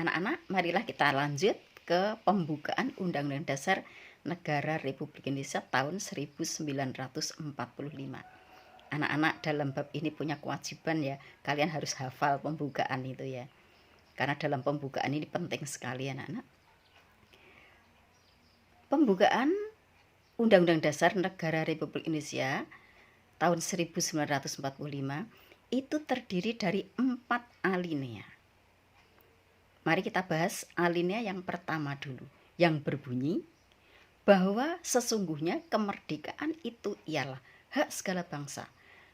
Anak-anak, marilah kita lanjut ke pembukaan Undang-Undang Dasar Negara Republik Indonesia tahun 1945. Anak-anak dalam bab ini punya kewajiban ya, kalian harus hafal pembukaan itu ya. Karena dalam pembukaan ini penting sekali anak-anak. Pembukaan Undang-Undang Dasar Negara Republik Indonesia tahun 1945 itu terdiri dari 4 alinea. Mari kita bahas alinea yang pertama dulu, yang berbunyi bahwa sesungguhnya kemerdekaan itu ialah hak segala bangsa,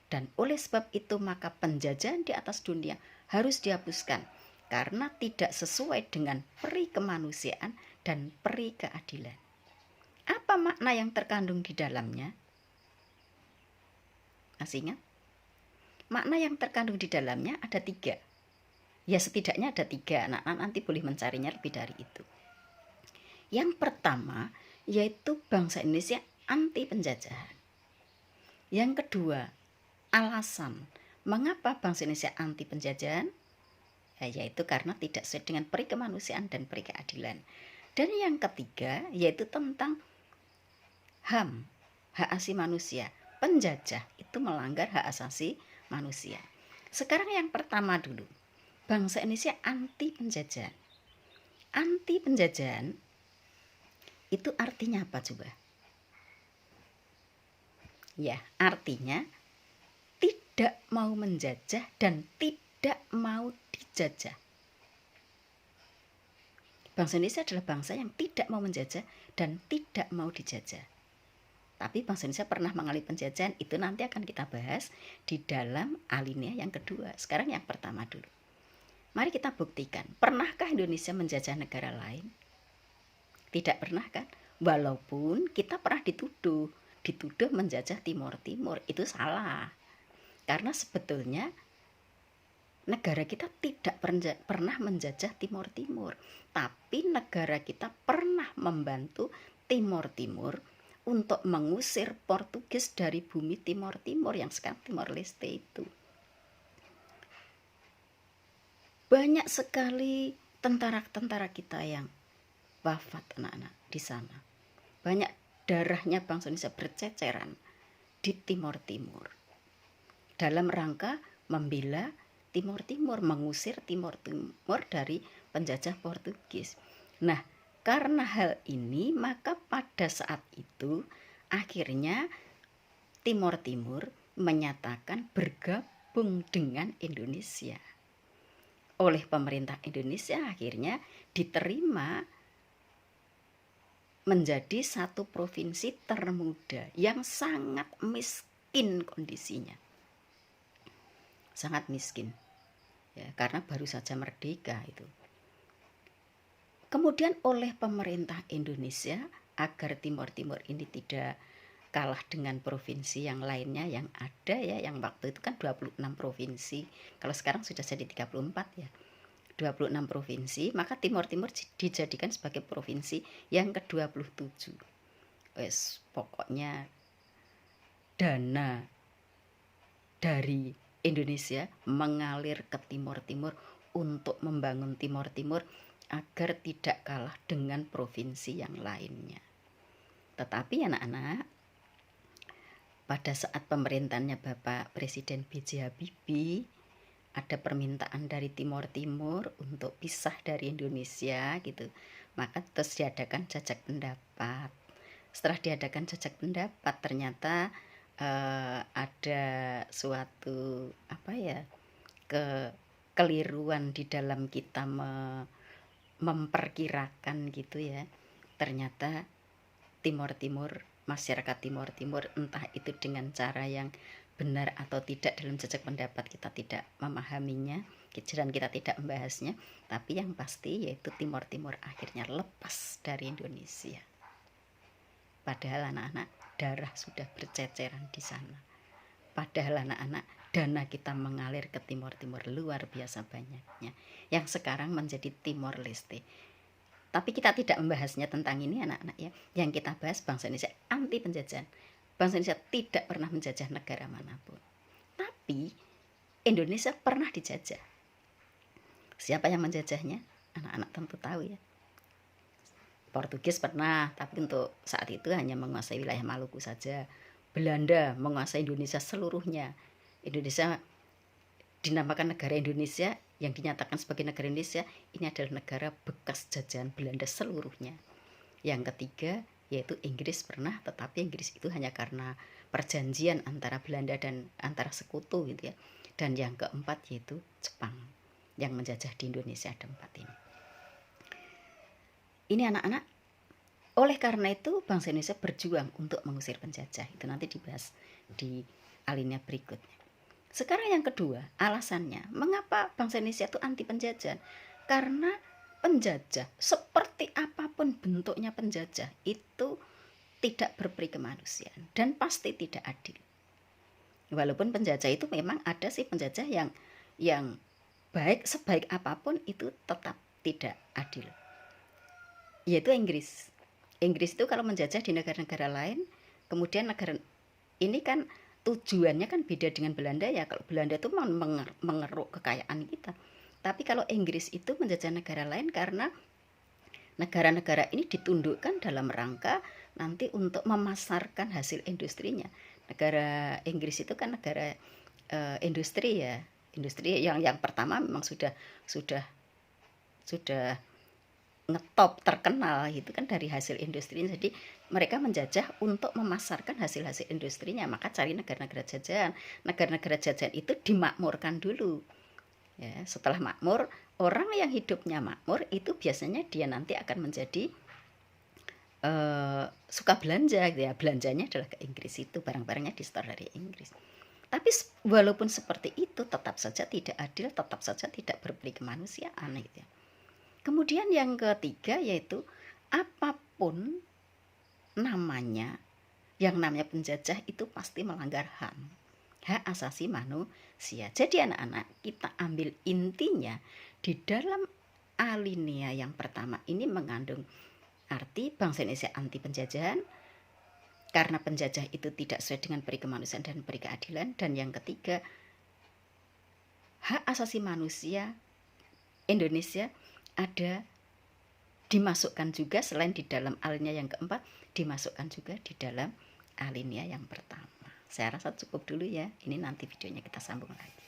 dan oleh sebab itu maka penjajahan di atas dunia harus dihapuskan karena tidak sesuai dengan peri kemanusiaan dan peri keadilan. Apa makna yang terkandung di dalamnya? Masih ingat? Makna yang terkandung di dalamnya ada 3. Ya setidaknya ada 3, anak-anak nanti boleh mencarinya lebih dari itu. Yang pertama yaitu bangsa Indonesia anti penjajahan. Yang kedua, alasan mengapa bangsa Indonesia anti penjajahan, yaitu karena tidak sesuai dengan peri kemanusiaan dan peri keadilan. Dan yang ketiga yaitu tentang HAM, hak asasi manusia. Penjajah itu melanggar hak asasi manusia. Sekarang yang pertama dulu, bangsa Indonesia anti penjajahan. Anti penjajahan itu artinya apa coba? Ya, artinya tidak mau menjajah dan tidak mau dijajah. Bangsa Indonesia adalah bangsa yang tidak mau menjajah dan tidak mau dijajah. Tapi bangsa Indonesia pernah mengalami penjajahan, itu nanti akan kita bahas di dalam alinea yang kedua. Sekarang yang pertama dulu. Mari kita buktikan, pernahkah Indonesia menjajah negara lain? Tidak pernah kan? Walaupun kita pernah dituduh menjajah Timor Timur, itu salah. Karena sebetulnya negara kita tidak pernah menjajah Timor Timur, tapi negara kita pernah membantu Timor Timur untuk mengusir Portugis dari bumi Timor Timur yang sekarang Timor Leste itu. Banyak sekali tentara-tentara kita yang wafat anak-anak di sana. Banyak darahnya bangsa Indonesia berceceran di Timor Timur. Dalam rangka membela Timor Timur, mengusir Timor Timur dari penjajah Portugis. Nah, karena hal ini maka pada saat itu akhirnya Timor Timur menyatakan bergabung dengan Indonesia. Oleh pemerintah Indonesia akhirnya diterima menjadi satu provinsi termuda yang sangat miskin kondisinya. Sangat miskin. Ya, karena baru saja merdeka itu. Kemudian oleh pemerintah Indonesia agar Timor Timur ini tidak kalah dengan provinsi yang lainnya yang ada ya, yang waktu itu kan 26 provinsi. Kalau sekarang sudah jadi 34 ya. 26 provinsi, maka Timor Timur dijadikan sebagai provinsi yang ke-27. Pokoknya dana dari Indonesia mengalir ke Timor Timur untuk membangun Timor Timur agar tidak kalah dengan provinsi yang lainnya. Tetapi anak-anak, pada saat pemerintahannya Bapak Presiden B.J. Habibie, ada permintaan dari Timor Timur untuk pisah dari Indonesia gitu. Maka terus diadakan jajak pendapat. Setelah diadakan jajak pendapat ternyata ada suatu kekeliruan di dalam kita memperkirakan gitu ya. Ternyata masyarakat Timor Timur entah itu dengan cara yang benar atau tidak dalam jajak pendapat kita tidak memahaminya dan kita tidak membahasnya, tapi yang pasti yaitu Timor Timur akhirnya lepas dari Indonesia. Padahal anak-anak darah sudah berceceran di sana. Padahal anak-anak dana kita mengalir ke Timor Timur luar biasa banyaknya, yang sekarang menjadi Timor Leste. Tapi kita tidak membahasnya tentang ini anak-anak ya. Yang kita bahas bangsa Indonesia anti penjajahan. Bangsa Indonesia tidak pernah menjajah negara manapun. Tapi Indonesia pernah dijajah. Siapa yang menjajahnya? anak-anak tentu tahu ya. Portugis pernah, tapi untuk saat itu hanya menguasai wilayah Maluku saja. Belanda menguasai Indonesia seluruhnya. Indonesia dinamakan negara Indonesia, yang dinyatakan sebagai negara Indonesia, ini adalah negara bekas jajahan Belanda seluruhnya. Yang ketiga yaitu Inggris pernah, tetapi Inggris itu hanya karena perjanjian antara Belanda dan antara sekutu gitu ya. Dan yang keempat yaitu Jepang yang menjajah di Indonesia, ada 4 ini. Ini anak-anak, oleh karena itu bangsa Indonesia berjuang untuk mengusir penjajah. Itu nanti dibahas di alinea berikutnya. Sekarang yang kedua, alasannya mengapa bangsa Indonesia itu anti penjajah? Karena penjajah, seperti apapun bentuknya penjajah, itu tidak berperi kemanusiaan dan pasti tidak adil. Walaupun penjajah itu memang ada sih penjajah yang baik, sebaik apapun itu tetap tidak adil. Yaitu Inggris. Inggris itu kalau menjajah di negara-negara lain, kemudian negara ini kan tujuannya kan beda dengan Belanda ya. Kalau Belanda itu mengeruk kekayaan kita. Tapi kalau Inggris itu menjajah negara lain karena negara-negara ini ditundukkan dalam rangka nanti untuk memasarkan hasil industrinya. Negara Inggris itu kan negara industri ya. Industri yang pertama memang sudah ngetop terkenal itu kan dari hasil industrinya. Jadi mereka menjajah untuk memasarkan hasil-hasil industrinya, maka cari negara-negara jajahan. Negara-negara jajahan itu dimakmurkan dulu ya. Setelah makmur, orang yang hidupnya makmur itu biasanya dia nanti akan menjadi suka belanja gitu ya. Belanjanya adalah ke Inggris, itu barang-barangnya di store dari Inggris. Tapi walaupun seperti itu tetap saja tidak adil, tetap saja tidak berperi kemanusiaan gitu ya. Kemudian yang ketiga yaitu apapun namanya, yang namanya penjajah itu pasti melanggar hak asasi manusia. Jadi anak-anak, kita ambil intinya di dalam alinea yang pertama ini mengandung arti bangsa Indonesia anti penjajahan karena penjajah itu tidak sesuai dengan peri kemanusiaan dan peri keadilan. Dan yang ketiga, hak asasi manusia Indonesia ada dimasukkan juga, selain di dalam alinea yang keempat, dimasukkan juga di dalam alinea yang pertama. Saya rasa cukup dulu ya. Ini nanti videonya kita sambung lagi.